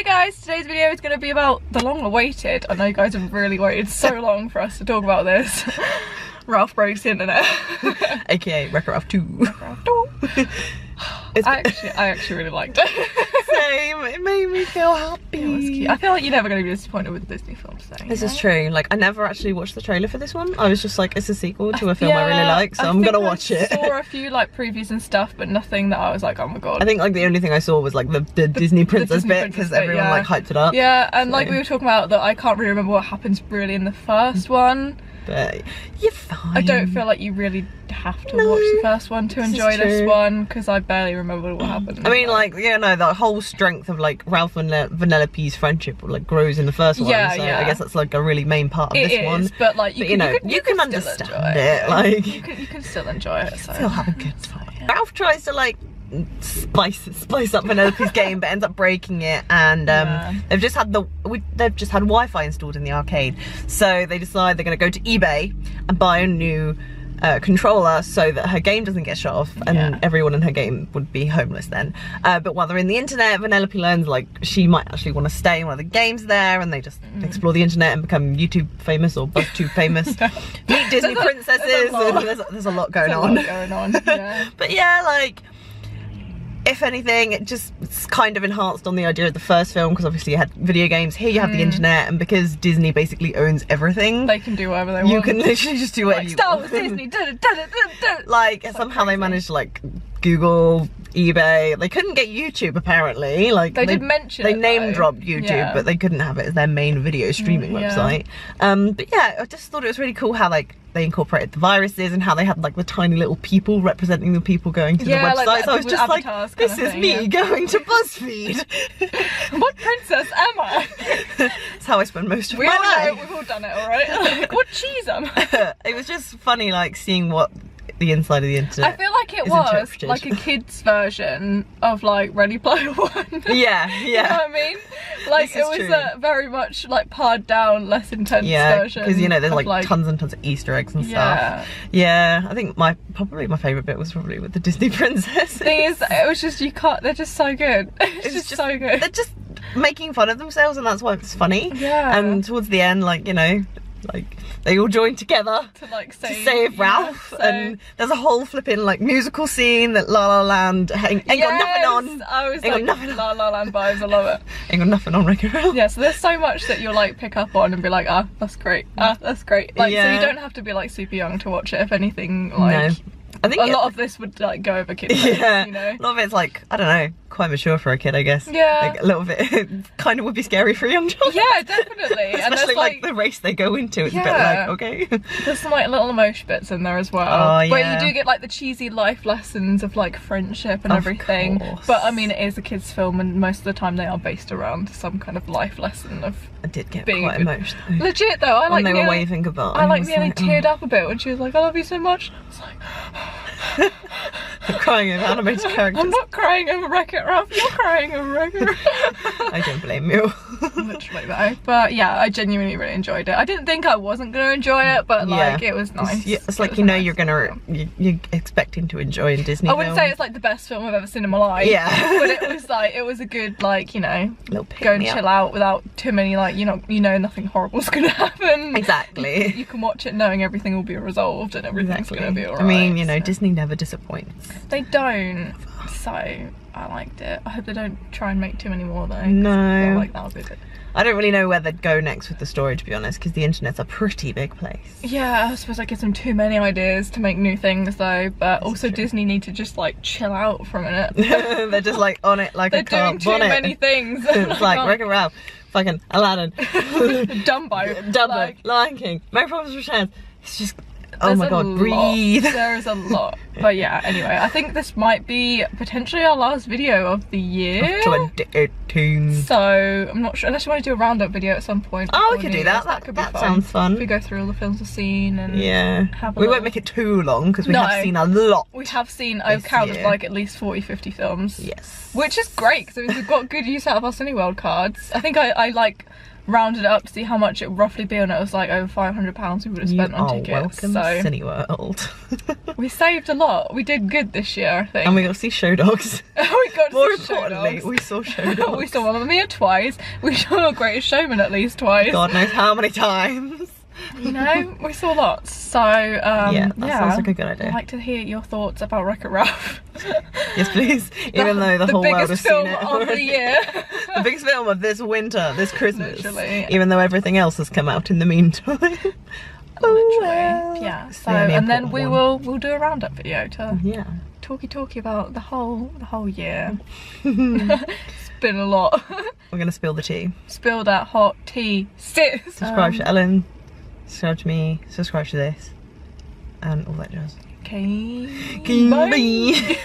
Hi guys, today's video is going to be about the long-awaited. I know you guys have really waited so long for us to talk about this. Ralph breaks the internet. AKA Wreck-It Ralph 2. I actually really liked it. Same, it made me feel happy. It was cute. I feel like you're never going to be disappointed with Disney films though. This is true. Like, I never actually watched the trailer for this one. I was just like, it's a sequel to a film I really like, so I'm gonna watch it. I saw a few like previews and stuff, but nothing that I was like, oh my god. I think like the only thing I saw was like the Disney princess bit, because everyone like hyped it up. Yeah, and like we were talking about that, I can't really remember what happens really in the first one. But you're fine. I don't feel like you really have to watch the first one to enjoy this one, because I barely remember what happened. I mean, like, you know, the whole strength of like Ralph and Vanellope's friendship like grows in the first one. Yeah, so yeah. I guess that's like a really main part of this one. But like, you can understand it. Like, you can still enjoy it. So. Still have a good time. Yeah. Ralph tries to like spice up Vanellope's game, but ends up breaking it, and they've just had Wi-Fi installed in the arcade, so they decide they're going to go to eBay and buy a new controller so that her game doesn't get shut off, and everyone in her game would be homeless then. But while they're in the internet, Vanellope learns like she might actually want to stay in one of the games there, and they just explore the internet and become YouTube famous or BuzzTube famous. Meet Disney princesses, there's a lot going on. Yeah. But yeah, like, if anything, it's kind of enhanced on the idea of the first film, because obviously you had video games, here you have the internet, and because Disney basically owns everything, they can do whatever they want. You can literally just do whatever you Star want. Wars, Disney, like, somehow they managed to like Google, eBay. They couldn't get YouTube apparently. Like they did mention they it, name dropped YouTube, but they couldn't have it as their main video streaming website. But yeah, I just thought it was really cool how like they incorporated the viruses and how they had like the tiny little people representing the people going to the website. Like, so I was just like, this is me going to BuzzFeed. What princess am I? That's how I spend most of my life. We've all done it, alright? Like, what cheese am I? It was just funny like seeing what the inside of the internet. I feel like it was like a kid's version of like Ready Player One. Yeah. You know what I mean? Like, it was a very much like pared down, less intense version. Because you know there's like tons and tons of Easter eggs and stuff. Yeah, I think probably my favourite bit was probably with the Disney princess. Thing is, it was just they're just so good. It's just so good. They're just making fun of themselves, and that's why it's funny. Yeah. And towards the end, like, you know, like they all join together to like save Ralph, and there's a whole flipping like musical scene that La La Land ain't got nothing on. I was like, La La Land vibes, I love it. Ain't got nothing on Wreck-It Ralph. Yeah, so there's so much that you'll like pick up on and be like, ah, that's great, that's great. Like, so you don't have to be like super young to watch it. If anything, like, I think a lot of this would like go over kids' heads, you know? A lot of it's like, I don't know, quite mature for a kid, I guess. Yeah. Like, a little bit kind of would be scary for a young child. Yeah, definitely. Especially like the race they go into, it's a bit like, okay. There's some like little emotion bits in there as well. Oh, yeah. Where you do get like the cheesy life lessons of like friendship and everything. Course. But I mean, it is a kid's film, and most of the time they are based around some kind of life lesson of I did get being quite emotional. Legit though, I like when they were waving goodbye. I like nearly teared up a bit when she was like, I love you so much. I was like I'm crying over animated characters. I'm not crying over Wreck-It Ralph, you're crying over Wreck-It Ralph. I don't blame you. Much like that. But yeah, I genuinely really enjoyed it. I didn't think I wasn't going to enjoy it, but like it was nice. It's like, you know, you're expecting to enjoy in Disney I wouldn't say it's like the best film I've ever seen in my life. Yeah. But it was like, it was a good, like, you know, go and chill out without too many like, you know nothing horrib's going to happen. Exactly. You can watch it knowing everything will be resolved and everything's going to be alright. I mean, you know, Disney never disappoints. They don't. So I liked it. I hope they don't try and make too many more though. No. I feel like that'll be good. I don't really know where they'd go next with the story, to be honest, because the internet's a pretty big place. Yeah, I suppose that gives them too many ideas to make new things though, but also Disney need to just like chill out for a minute. They're just like on it like a car. They're doing too many things. It's like Wreck-It Ralph, fucking Aladdin, Dumbo, Lion King, Merry Christmas Returns. It's just, oh my god, breathe. There is a lot. But yeah, anyway, I think this might be potentially our last video of the year. Of 2018. So, I'm not sure, unless you want to do a roundup video at some point. Oh, we could do that. That could be fun. Sounds fun. If we go through all the films we've seen and we won't make it too long because we have seen a lot. We have seen, I've counted like at least 40-50 films. Yes. Which is great because we've got good use out of our Cineworld cards. I think I like rounded it up to see how much it would roughly be, and it was like over £500 we would have spent on tickets. Welcome, so Cineworld. we saved a lot. We did good this year, I think. And we got to see show dogs. We got to More see show importantly, dogs. we saw show dogs. We saw Mamma Mia twice. We saw Greatest Showman at least twice. God knows how many times. You know, we saw lots. So yeah, that sounds like a good idea. I'd like to hear your thoughts about Wreck-It Ralph. Yes, please. Even though the whole world has seen it. The biggest film of the year. The biggest film of this winter, this Christmas. Literally. Even though everything else has come out in the meantime. Literally. Yeah. So and then we'll do a roundup video to talky about the whole year. It's been a lot. We're gonna spill the tea. Spill that hot tea. Sit. Subscribe to Ellen. Subscribe to me. Subscribe to this. And all that jazz. Okay. Bye.